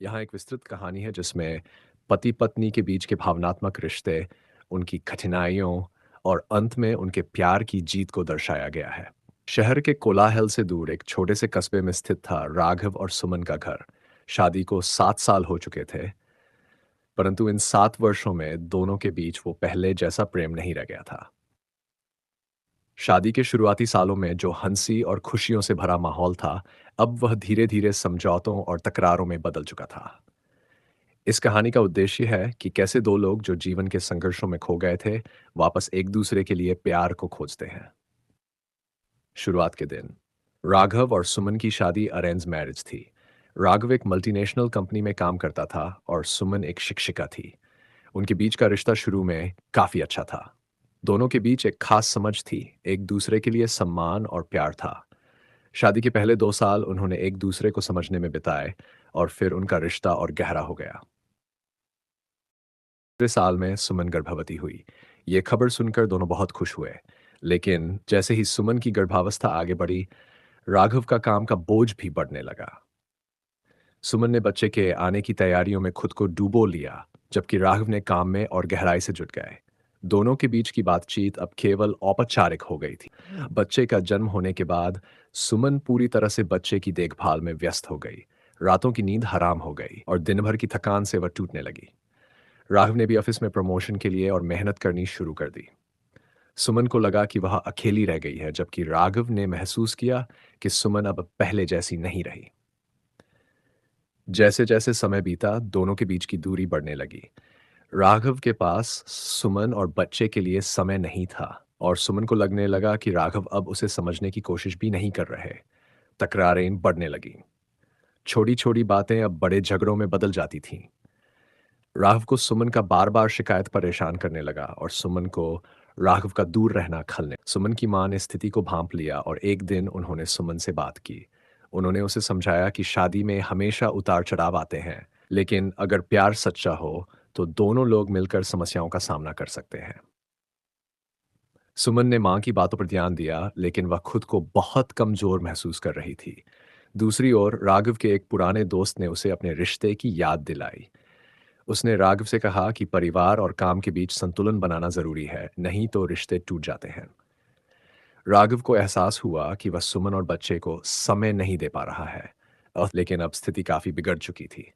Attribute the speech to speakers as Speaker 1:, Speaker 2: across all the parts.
Speaker 1: यहाँ एक विस्तृत कहानी है जिसमें पति-पत्नी के बीच के भावनात्मक रिश्ते, उनकी कठिनाइयों और अंत में उनके प्यार की जीत को दर्शाया गया है। शहर के कोलाहल से दूर एक छोटे से कस्बे में स्थित था राघव और सुमन का घर। शादी को 7 साल हो चुके थे, परंतु इन 7 वर्षों में दोनों के बीच वो पहले जैसा प्रेम नहीं रह गया था। शादी के शुरुआती सालों में जो हंसी और खुशियों से भरा माहौल था, अब वह धीरे-धीरे समझौतों और तकरारों में बदल चुका था। इस कहानी का उद्देश्य है कि कैसे दो लोग जो जीवन के संघर्षों में खो गए थे, वापस एक दूसरे के लिए प्यार को खोजते हैं। शुरुआत के दिन राघव और सुमन की शादी अरेंज मैरिज थी। राघव एक मल्टीनेशनल कंपनी में काम करता था और सुमन एक शिक्षिका थी। उनके बीच का रिश्ता शुरू में काफी अच्छा था। दोनों के बीच एक खास समझ थी, एक दूसरे के लिए सम्मान और प्यार था। शादी के पहले 2 साल उन्होंने एक दूसरे को समझने में बिताए और फिर उनका रिश्ता और गहरा हो गया। दूसरे साल में सुमन गर्भवती हुई। ये खबर सुनकर दोनों बहुत खुश हुए। लेकिन जैसे ही सुमन की गर्भावस्था आगे बढ़ी, राघव का काम का बोझ भी बढ़ने लगा। सुमन ने बच्चे के आने की तैयारियों में खुद को डुबो लिया, जबकि राघव ने काम में और गहराई से जुट गए। दोनों के बीच की बातचीत अब केवल औपचारिक हो गई थी। बच्चे का जन्म होने के बाद सुमन पूरी तरह से बच्चे की देखभाल में व्यस्त हो गई। रातों की नींद हराम हो गई और दिन भर की थकान से वह टूटने लगी। राघव ने भी ऑफिस में प्रमोशन के लिए और मेहनत करनी शुरू कर दी। सुमन को लगा कि वह अकेली रह गई है, जबकि राघव ने महसूस किया कि सुमन अब पहले जैसी नहीं रही। जैसे जैसे समय बीता, दोनों के बीच की दूरी बढ़ने लगी। राघव के पास सुमन और बच्चे के लिए समय नहीं था और सुमन को लगने लगा कि राघव अब उसे समझने की कोशिश भी नहीं कर रहे। तकरारें बढ़ने लगीं। छोटी छोटी बातें अब बड़े झगड़ों में बदल जाती थीं। राघव को सुमन का बार बार शिकायत परेशान करने लगा और सुमन को राघव का दूर रहना खलने। सुमन की मां ने स्थिति को भांप लिया और एक दिन उन्होंने सुमन से बात की। उन्होंने उसे समझाया कि शादी में हमेशा उतार चढ़ाव आते हैं, लेकिन अगर प्यार सच्चा हो तो दोनों लोग मिलकर समस्याओं का सामना कर सकते हैं। सुमन ने मां की बातों पर ध्यान दिया, लेकिन वह खुद को बहुत कमजोर महसूस कर रही थी। दूसरी ओर राघव के एक पुराने दोस्त ने उसे अपने रिश्ते की याद दिलाई। उसने राघव से कहा कि परिवार और काम के बीच संतुलन बनाना जरूरी है, नहीं तो रिश्ते टूट जाते हैं। राघव को एहसास हुआ कि वह सुमन और बच्चे को समय नहीं दे पा रहा है, और लेकिन अब स्थिति काफी बिगड़ चुकी थी।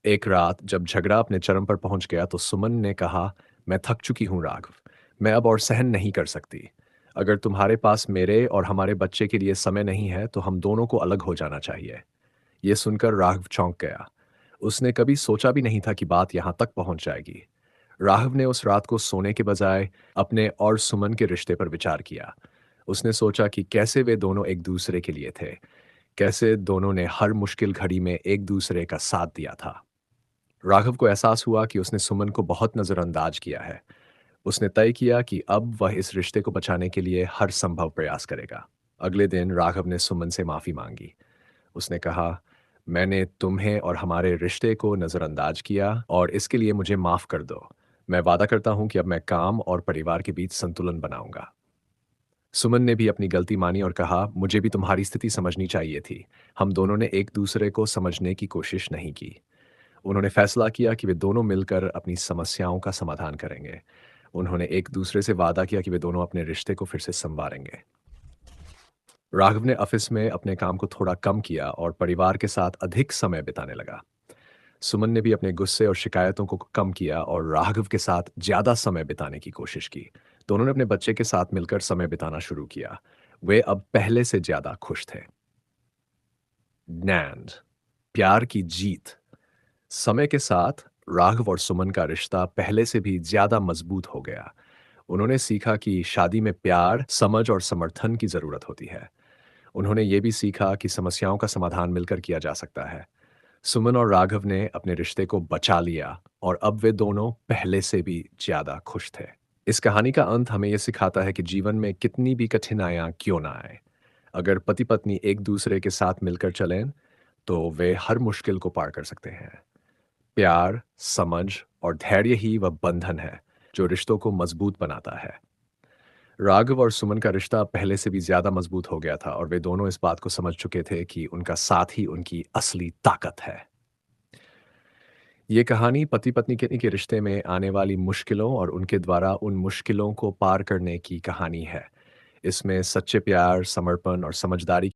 Speaker 1: एक रात जब झगड़ा अपने चरम पर पहुंच गया तो सुमन ने कहा, मैं थक चुकी हूं राघव, मैं अब और सहन नहीं कर सकती। अगर तुम्हारे पास मेरे और हमारे बच्चे के लिए समय नहीं है तो हम दोनों को अलग हो जाना चाहिए। यह सुनकर राघव चौंक गया। उसने कभी सोचा भी नहीं था कि बात यहां तक पहुंच जाएगी। राघव ने उस रात को सोने के बजाय अपने और सुमन के रिश्ते पर विचार किया। उसने सोचा कि कैसे वे दोनों एक दूसरे के लिए थे, कैसे दोनों ने हर मुश्किल घड़ी में एक दूसरे का साथ दिया था। राघव को एहसास हुआ कि उसने सुमन को बहुत नजरअंदाज किया है। उसने तय किया कि अब वह इस रिश्ते को बचाने के लिए हर संभव प्रयास करेगा। अगले दिन राघव ने सुमन से माफी मांगी। उसने कहा, मैंने तुम्हें और हमारे रिश्ते को नजरअंदाज किया और इसके लिए मुझे माफ कर दो। मैं वादा करता हूं कि अब मैं काम और परिवार के बीच संतुलन बनाऊंगा। सुमन ने भी अपनी गलती मानी और कहा, मुझे भी तुम्हारी स्थिति समझनी चाहिए थी। हम दोनों ने एक दूसरे को समझने की कोशिश नहीं की। उन्होंने फैसला किया कि वे दोनों मिलकर अपनी समस्याओं का समाधान करेंगे। उन्होंने एक दूसरे से वादा किया कि वे दोनों अपने रिश्ते को फिर से संवारेंगे। राघव ने ऑफिस में अपने काम को थोड़ा कम किया और परिवार के साथ अधिक समय बिताने लगा। सुमन ने भी अपने गुस्से और शिकायतों को कम किया और राघव के साथ ज्यादा समय बिताने की कोशिश की। दोनों ने अपने बच्चे के साथ मिलकर समय बिताना शुरू किया। वे अब पहले से ज्यादा खुश थे। नैंड प्यार की जीत। समय के साथ राघव और सुमन का रिश्ता पहले से भी ज्यादा मजबूत हो गया। उन्होंने सीखा कि शादी में प्यार, समझ और समर्थन की जरूरत होती है। उन्होंने ये भी सीखा कि समस्याओं का समाधान मिलकर किया जा सकता है। सुमन और राघव ने अपने रिश्ते को बचा लिया और अब वे दोनों पहले से भी ज्यादा खुश थे। इस कहानी का अंत हमें यह सिखाता है कि जीवन में कितनी भी कठिनाइयां क्यों ना आए, अगर पति पत्नी एक दूसरे के साथ मिलकर चलें तो वे हर मुश्किल को पार कर सकते हैं। प्यार, समझ और धैर्य ही वह बंधन है जो रिश्तों को मजबूत बनाता है। राघव और सुमन का रिश्ता पहले से भी ज़्यादा मज़बूत हो गया था और वे दोनों इस बात को समझ चुके थे कि उनका साथ ही उनकी असली ताकत है। ये कहानी पति-पत्नी के रिश्ते में आने वाली मुश्किलों और उनके द्वारा उन मुश्किलों को पार करने की कहानी है। इसमें सच्चे प्यार, समर्पण और समझदारी